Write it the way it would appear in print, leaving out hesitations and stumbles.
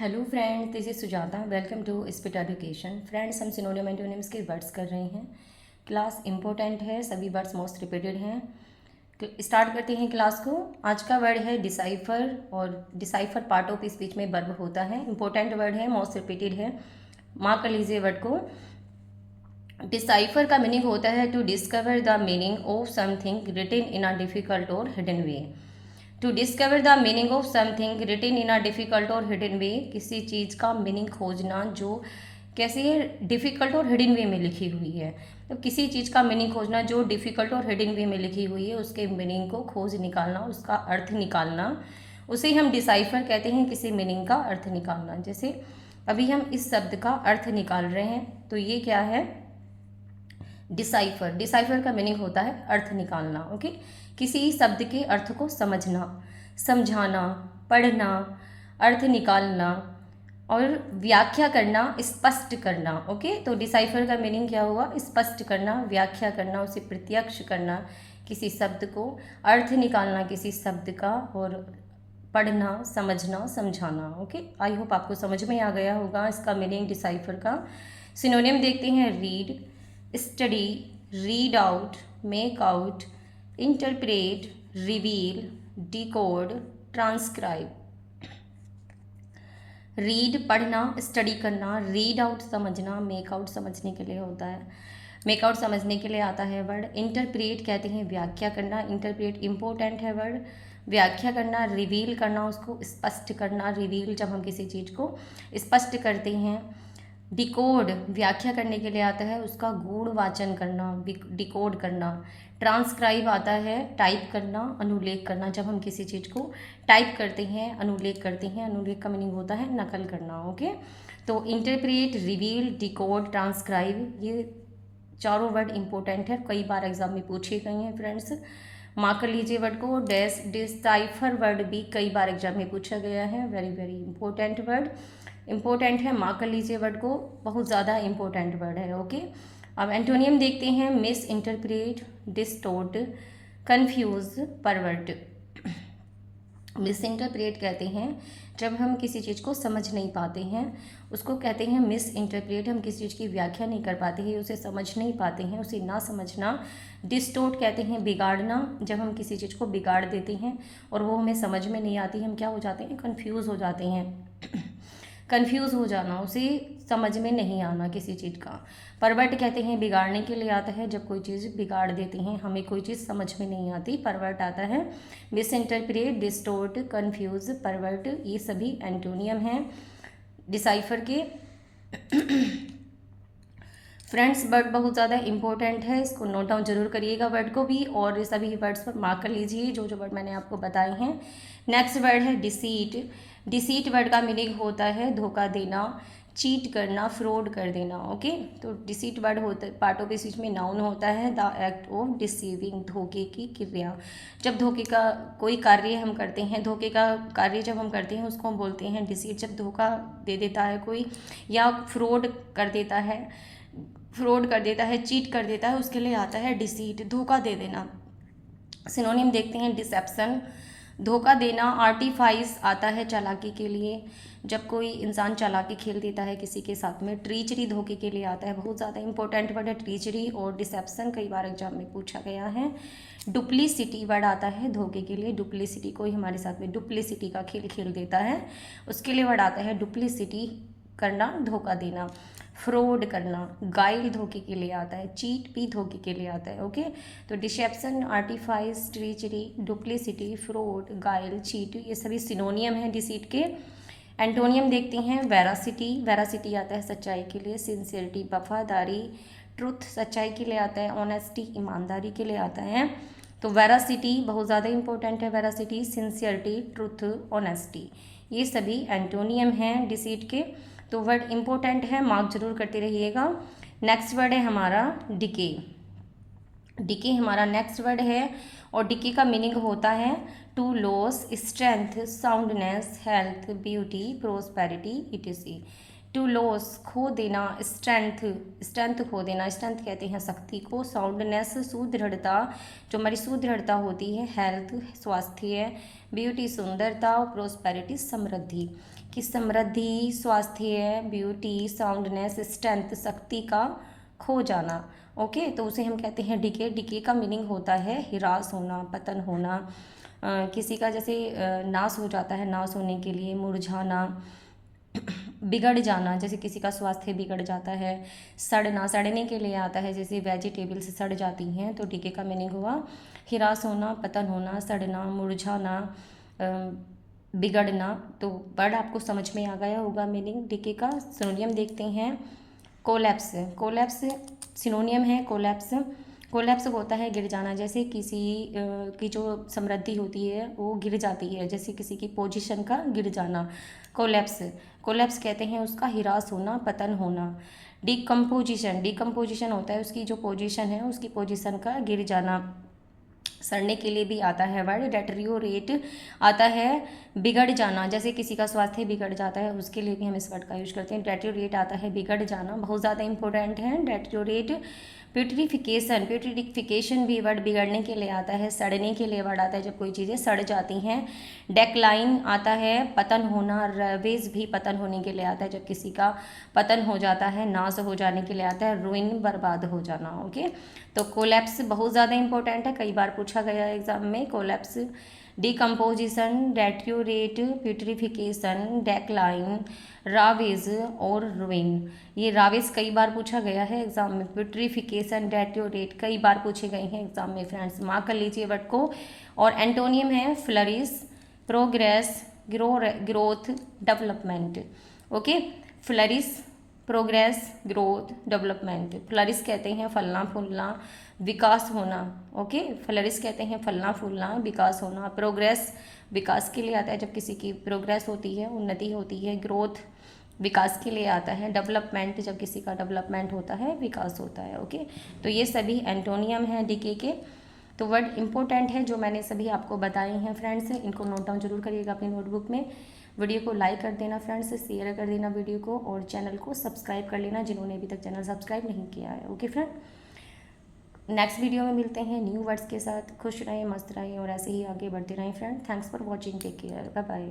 Hello friends, this is Sujata. Welcome to speed education. Friends, हम synonym antonyms के words कर रहे हैं। क्लास इंपॉर्टेंट है, सभी वर्ड्स मोस्ट रिपीटेड हैं। स्टार्ट करते हैं क्लास को। आज का वर्ड है डिसाइफर, और डिसाइफर पार्ट ऑफ स्पीच में वर्ब होता है। इंपॉर्टेंट वर्ड है, मोस्ट रिपीटेड है। मार्क कर लीजिए वर्ड को। डिसाइफर का मीनिंग होता है to discover the meaning of something written in a difficult और hidden way. To discover the meaning of something written in a difficult और हिडन वे, किसी चीज़ का मीनिंग खोजना जो कैसे डिफिकल्ट और हिडन वे में लिखी हुई है। तो किसी चीज़ का मीनिंग खोजना जो डिफिकल्ट और हिडन वे में लिखी हुई है, उसके मीनिंग को खोज निकालना, उसका अर्थ निकालना, उसे हम डिसाइफर कहते हैं। किसी मीनिंग का अर्थ निकालना, जैसे अभी हम इस शब्द का अर्थ निकाल रहे हैं, तो ये क्या है? डिसाइफर। डिसाइफर का मीनिंग होता है अर्थ निकालना। ओके, किसी शब्द के अर्थ को समझना, समझाना, पढ़ना, अर्थ निकालना और व्याख्या करना, स्पष्ट करना। ओके, तो डिसाइफर का मीनिंग क्या हुआ? स्पष्ट करना, व्याख्या करना, उसे प्रत्यक्ष करना, किसी शब्द को अर्थ निकालना किसी शब्द का, और पढ़ना, समझना, समझाना। ओके, आई होप आपको समझ में आ गया होगा इसका मीनिंग डिसाइफर का। सिनोनिम देखते हैं। Read, study, read out, make out, interpret, reveal, decode, transcribe. Read पढ़ना, स्टडी करना, रीड आउट समझना, मेक आउट समझने के लिए होता है, मेक आउट समझने के लिए आता है वर्ड। इंटरप्रेट कहते हैं व्याख्या करना, इंटरप्रेट इंपॉर्टेंट है वर्ड। व्याख्या करना, रिवील करना, उसको स्पष्ट करना, रिवील जब हम किसी चीज़ को स्पष्ट करते हैं। डिकोड व्याख्या करने के लिए आता है, उसका गूढ़ वाचन करना, डिकोड करना। ट्रांसक्राइब आता है टाइप करना, अनुलेख करना, जब हम किसी चीज़ को टाइप करते हैं, अनुलेख करते हैं। अनुलेख का मीनिंग होता है नकल करना। ओके, तो इंटरप्रेट, रिवील, डिकोड, ट्रांसक्राइब, ये चारों वर्ड इंपॉर्टेंट है, कई बार एग्जाम में पूछे गए हैं फ्रेंड्स। मार्क कर लीजिए वर्ड को। डिसाइफर वर्ड भी कई बार एग्जाम में पूछा गया है, very very important word. Important है, मार्क कर लीजिए वर्ड को, बहुत ज़्यादा इंपॉर्टेंट वर्ड है। ओके, अब एंटोनियम देखते हैं। Miss interpret, distort, confuse, pervert. Miss interpret कहते हैं जब हम किसी चीज़ को समझ नहीं पाते हैं, उसको कहते हैं मिस इंटरप्रेट। हम किसी चीज़ की व्याख्या नहीं कर पाते हैं, उसे समझ नहीं पाते हैं, उसे ना समझना। डिस्टोर्ट कहते हैं बिगाड़ना, जब हम किसी चीज़ को बिगाड़ देते हैं और वो हमें समझ में नहीं आती, हम क्या हो जाते हैं? कन्फ्यूज़ हो जाते हैं। कन्फ्यूज़ हो जाना, उसे समझ में नहीं आना किसी चीज़ का। परवर्ट कहते हैं बिगाड़ने के लिए आता है, जब कोई चीज़ बिगाड़ देते हैं, हमें कोई चीज़ समझ में नहीं आती, परवर्ट आता है। Miss interpret, distort, confuse, pervert, ये सभी एंटोनियम हैं डिसाइफर के। फ्रेंड्स, वर्ड बहुत ज़्यादा इंपॉर्टेंट है, इसको नोट डाउन जरूर करिएगा वर्ड को भी, और सभी वर्ड्स पर मार्क कर लीजिए जो जो वर्ड मैंने आपको बताए हैं। नेक्स्ट वर्ड है डिसीट। डिसीट वर्ड का मीनिंग होता है धोखा देना, चीट करना, फ्रॉड कर देना। ओके, तो डिसीट वर्ड होता है, पार्ट ऑफ स्पीच में नाउन होता है। द एक्ट ऑफ डिसीविंग, धोखे की क्रिया। जब धोखे का कोई कार्य हम करते हैं, धोखे का कार्य जब हम करते हैं, उसको हम बोलते हैं डिसीट। जब धोखा दे देता है कोई, या फ्रॉड कर देता है, चीट कर देता है, उसके लिए आता है डिसीट, धोखा दे देना। सिनोनिम देखते हैं। डिसेप्शन, धोखा देना। आर्टिफाइस आता है चालाकी के लिए, जब कोई इंसान चालाकी खेल देता है किसी के साथ में। ट्रीचरी धोखे के लिए आता है, बहुत ज़्यादा इंपॉर्टेंट वर्ड है ट्रीचरी और डिसेप्शन, कई बार एग्जाम में पूछा गया है। डुप्लीसिटी वर्ड आता है धोखे के लिए। डुप्लीसिटी, कोई हमारे साथ में डुप्लीसिटी का खेल खेल देता है, उसके लिए वर्ड आता है डुप्लीसिटी, करना, धोखा देना। फ्रॉड करना, गाइल धोखे के लिए आता है। चीट भी धोखे के लिए आता है। ओके, तो डिसेप्शन, आर्टिफाइस, ट्रीचरी, डुप्लीसिटी, फ्रॉड, गाइल, चीट, ये सभी सिनोनियम हैं डिसीट के। एंटोनियम देखते हैं। वेरासिटी, वेरासिटी आता है सच्चाई के लिए। सिंसियरिटी, वफादारी। ट्रुथ, सच्चाई के लिए आता है। ऑनेस्टी, ईमानदारी के लिए आता है। तो वेरासिटी बहुत ज़्यादा इंपॉर्टेंट है। वेरासिटी, सिंसियरिटी, ट्रुथ, ऑनेस्टी, ये सभी एंटोनियम हैं डिसीट के। तो वर्ड इंपॉर्टेंट है, मार्क जरूर करते रहिएगा। नेक्स्ट वर्ड है हमारा डिके। डिके हमारा नेक्स्ट वर्ड है, और डिके का मीनिंग होता है to loss strength, soundness, health, beauty, prosperity, etc. To loss, खो देना। स्ट्रेंथ, स्ट्रेंथ खो देना, स्ट्रेंथ कहते हैं शक्ति को। साउंडनेस, सुदृढ़ता, जो हमारी सुदृढ़ता होती है। हेल्थ, स्वास्थ्य। ब्यूटी, सुंदरता। और प्रोस्पेरिटी, समृद्धि। कि समृद्धि, स्वास्थ्य, ब्यूटी, साउंडनेस, स्ट्रेंथ, शक्ति का खो जाना। ओके, तो उसे हम कहते हैं डिके। डिके का मीनिंग होता है हिरास होना, पतन होना, किसी का जैसे नाश हो जाता है, नाश होने के लिए, मुरझाना, बिगड़ जाना, जैसे किसी का स्वास्थ्य बिगड़ जाता है। सड़ना, सड़ने के लिए आता है, जैसे वेजिटेबल्स सड़ जाती हैं, तो डिके का मीनिंग हुआ हिरास होना, पतन होना, सड़ना, मुरझाना, बिगड़ना। तो वर्ड आपको समझ में आ गया होगा मीनिंग डिके का। सिनोनियम देखते हैं। कोलैप्स। कोलैप्स सिनोनियम है कोलैप्स। कोलैप्स होता है गिर जाना, जैसे किसी की जो समृद्धि होती है वो गिर जाती है, जैसे किसी की पोजीशन का गिर जाना, कोलैप्स। कोलैप्स कहते हैं उसका हिरास होना, पतन होना। डिकम्पोजिशन, डिकम्पोजिशन होता है उसकी जो पोजीशन है उसकी पोजीशन का गिर जाना। सड़ने के लिए भी आता है वर्ड। डेटेरियोरेट आता है बिगड़ जाना, जैसे किसी का स्वास्थ्य बिगड़ जाता है उसके लिए भी हम इस वर्ड का यूज करते हैं। डेटेरियोरेट आता है बिगड़ जाना, बहुत ज़्यादा इंपॉर्टेंट है डेटेरियोरेट। प्यूट्रिफिकेशन, प्यूट्रिफिकेशन भी वर्ड बिगड़ने के लिए आता है, सड़ने के लिए वर्ड आता है जब कोई चीज़ें सड़ जाती हैं। डेक्लाइन आता है पतन होना। रवेज भी पतन होने के लिए आता है, जब किसी का पतन हो जाता है, नाश हो जाने के लिए आता है। रुइन, बर्बाद हो जाना। ओके, तो कोलैप्स बहुत ज़्यादा इंपॉर्टेंट है, कई बार पूछा गया है एग्जाम में। कोलैप्स, डिकम्पोजिशन, डेट्यूरेट, प्यूट्रिफिकेशन, डेक्लाइन, रावेज और रुइन। ये रावेज कई बार पूछा गया है एग्जाम में। प्यूट्रिफिकेशन, डेट्यूरेट कई बार पूछे गए हैं एग्जाम में फ्रेंड्स, मार्क कर लीजिए वर्ड को। और एंटोनियम है flourish, progress, growth, development. Okay, flourish, progress, growth, development. Flourish कहते हैं फलना फूलना, विकास होना। ओके, फ्लरिश कहते हैं फलना फूलना, विकास होना। प्रोग्रेस विकास के लिए आता है, जब किसी की प्रोग्रेस होती है, उन्नति होती है। ग्रोथ विकास के लिए आता है। डेवलपमेंट जब किसी का डेवलपमेंट होता है, विकास होता है। ओके, तो ये सभी एंटोनियम हैं डीके के। तो वर्ड इंपॉर्टेंट है जो मैंने सभी आपको बताए हैं फ्रेंड्स, इनको नोट डाउन जरूर करिएगा अपनी नोटबुक में। वीडियो को लाइक कर देना फ्रेंड्स, शेयर कर देना वीडियो को, और चैनल को सब्सक्राइब कर लेना जिन्होंने अभी तक चैनल सब्सक्राइब नहीं किया है। ओके फ्रेंड, नेक्स्ट वीडियो में मिलते हैं न्यू वर्ड्स के साथ। खुश रहें, मस्त रहें और ऐसे ही आगे बढ़ते रहें friend. Thanks for watching, take care, bye bye.